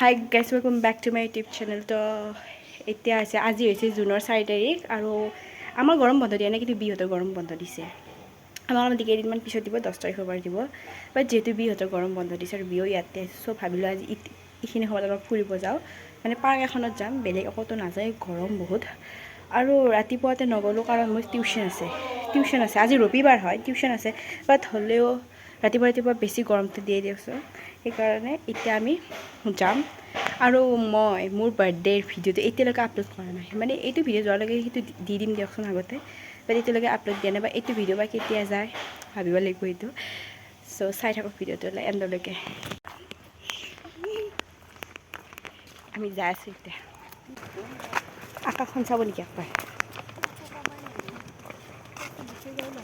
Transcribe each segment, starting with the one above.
High guys, welcome back to my YouTube channel. তো এতিয়া আছে আজি হৈছে জুনৰ 4 তাৰিখ আৰু আমাৰ গৰম বন্ধ দিয়া নাই, কিন্তু বিহঁতৰ গৰম বন্ধ দিছে। আমাৰ অলপ কেইদিনমান পিছত দিব, 10 তাৰিখৰ পৰা দিব। বাট যিহেতু বিহঁতৰ গৰম বন্ধ দিছে আৰু বিও ইয়াতে চব ভাবিলোঁ আজি এইখিনি সময়ত অলপ ফুৰিব যাওঁ, মানে পাৰ্ক এখনত যাম, বেলেগ একোতো নাযায়, গৰম বহুত। আৰু ৰাতিপুৱাতে নগ'লোঁ কাৰণ মোৰ টিউশ্যন আছে আজি ৰবিবাৰ হয়, টিউশ্যন আছে। বাট হ'লেও ৰাতিপুৱা বেছি গৰমটো দিয়ে দিয়কচোন, সেইকাৰণে এতিয়া আমি যাম। আৰু মই মোৰ বাৰ্থডেৰ ভিডিঅ'টো এতিয়ালৈকে আপলোড কৰা নাই, মানে এইটো ভিডিঅ' যোৱালৈকে সেইটো দি দিম দিয়কচোন আগতে। বাট এতিয়ালৈকে আপলোড দিয়া নাই, বা এইটো ভিডিঅ' বা কেতিয়া যায় ভাবিব লাগিব এইটো। চ' চাই থাকক ভিডিঅ'টো এণ্ডলৈকে। আমি যাই আছোঁ এতিয়া। আকাশখন চাব নেকি একবাৰ?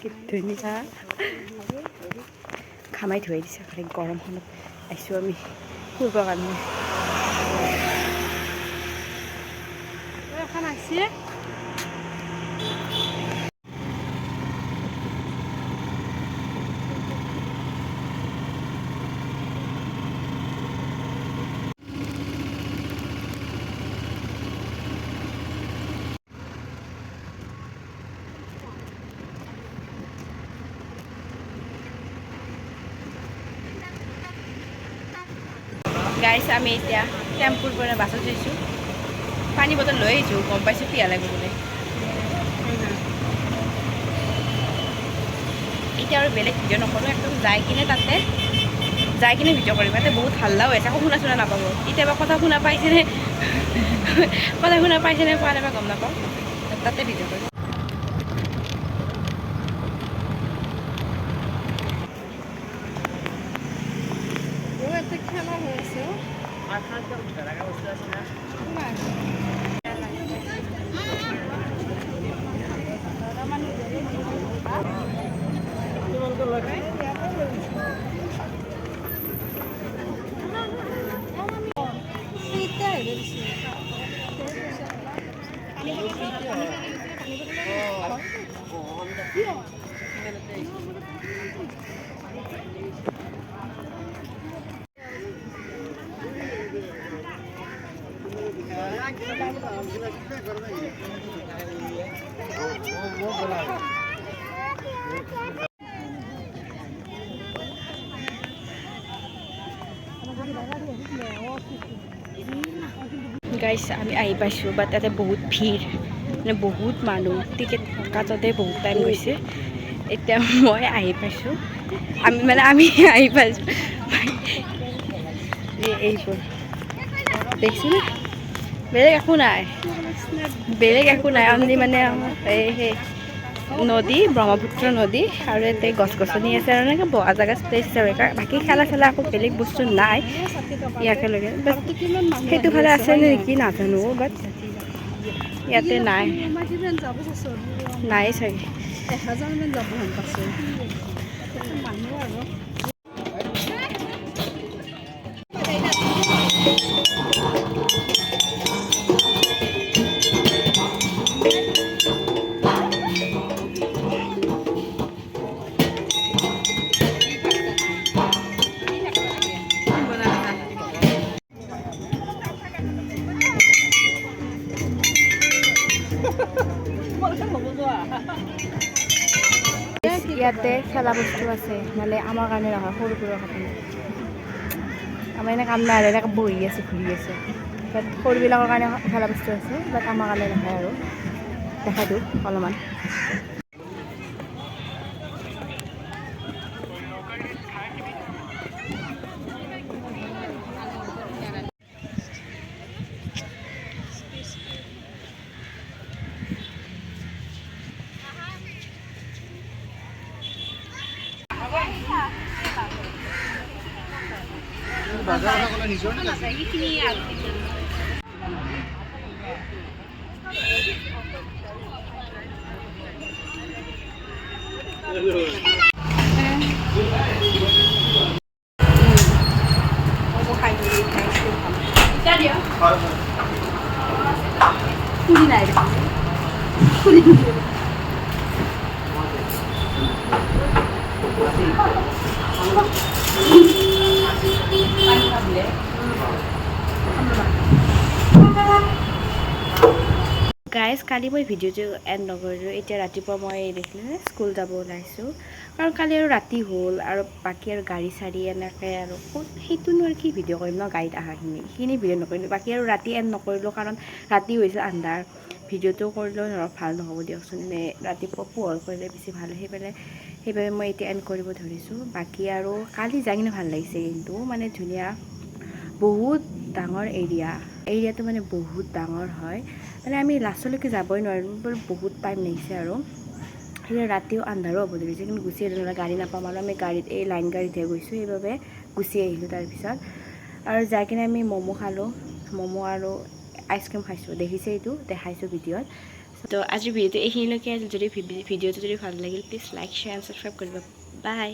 কি ধুনীয়া ঘামাই ধুৱাই দিছে গৰমখনত। আহিছোঁ আমি ফুৰিবৰ কাৰণে। এখন আছে গাইছ, আমি এতিয়া টেম্পুৰ পৰা বাছত যাইছোঁ। পানী বটল লৈ আহিছোঁ, গম পাইছোঁ পিয়াহ লাগিব বুলি। এতিয়া আৰু বেলেগ ভিডিঅ' নকৰোঁ, একদম যাই কিনে ভিডিঅ' কৰিম। তাতে বহুত হাল্লাও হৈছে, আকৌ শুনা নাপাব। কেতিয়াবা কথা শুনা পাইছেনে পোৱা নাই বা গম নাপাওঁ, তাতে ভিডিঅ' কৰিম। খেলা হৈ আছে। গাইছ, আমি আহি পাইছোঁ, বাট তাতে বহুত ভিৰ, মানে বহুত মানুহ, টিকেট কাটোতে বহুত টাইম গৈছে। এতিয়া মই আহি পাইছোঁ, আমি আহি পাইছোঁ। এইবোৰ দেখিছেনে? বেলেগ একো নাই, অনলি মানে সেই নদী, ব্ৰহ্মপুত্ৰ নদী, আৰু ইয়াতে গছ গছনি আছে, আৰু এনেকৈ বহা জেগা স্পেচ আছে। বাকী খেলা একো বেলেগ বস্তু নাই ইয়াকেলৈকে। বাট সেইটো ফালে আছে নেকি নাজানো, বাট ইয়াতে নাই চাগে। 1000 যাব হেন পাইছোঁ মানুহ আৰু। ইয়াতে খেলা বস্তু আছে, মানে আমাৰ কাৰণে নহয়, সৰুবোৰৰ কাৰণে। আমাৰ এনে কাম নাই আৰু, এনেকৈ বহি আছে, ঘূৰি আছে। বাট সৰুবিলাকৰ কাৰণে খেলা বস্তু আছে, বাট আমাৰ কাৰণে নহয়। আৰু দেখাই দিওঁ অলপমান। গাইজ কালি মই ভিডিঅ'টো এণ্ড নকৰিলোঁ এতিয়া ৰাতিপুৱা মই দেখিলোঁ স্কুল যাব ওলাইছোঁ কাৰণ কালি আৰু ৰাতি হ'ল আৰু বাকী আৰু গাড়ী চাড়ী এনেকৈ আৰু সেইটোনো আৰু কি ভিডিঅ' কৰিম ন গাড়ীত অহাখিনি সেইখিনি ভিডিঅ' নকৰিলোঁ বাকী আৰু ৰাতি এণ্ড নকৰিলোঁ কাৰণ ৰাতি হৈছে আন্ধাৰ ভিডিঅ'টো কৰিলেও ধৰক ভাল নহ'ব দিয়কচোন এনে ৰাতিপুৱা পোহৰ কৰিলে বেছি ভাল সেইবাবে মই এতিয়া এণ্ড কৰিব ধৰিছোঁ বাকী আৰু কালি যাই কিনে ভাল লাগিছে কিন্তু মানে ধুনীয়া বহুত ডাঙৰ এৰিয়াটো মানে বহুত ডাঙৰ হয় মানে আমি লাষ্টলৈকে যাবই নোৱাৰিম বহুত টাইম লাগিছে আৰু সেই ৰাতিও আন্ধাৰো হ'ব ধৰিছে কিন্তু গুচি আহিলোঁ গাড়ী নাপাম আৰু আমি গাড়ীত এই লাইন গাড়ীতহে গৈছোঁ সেইবাবে গুচি আহিলোঁ তাৰপিছত আৰু যাই কিনে আমি ম'ম' খালোঁ ম'ম' আৰু আইচক্ৰীম খাইছোঁ দেখিছে এইটো দেখাইছোঁ ভিডিঅ'ত তো আজিৰ ভিডিঅ'টো এইখিনিলৈকে যদি ভিডিঅ'টো যদি ভাল লাগিল please like share and subscribe কৰিব বাই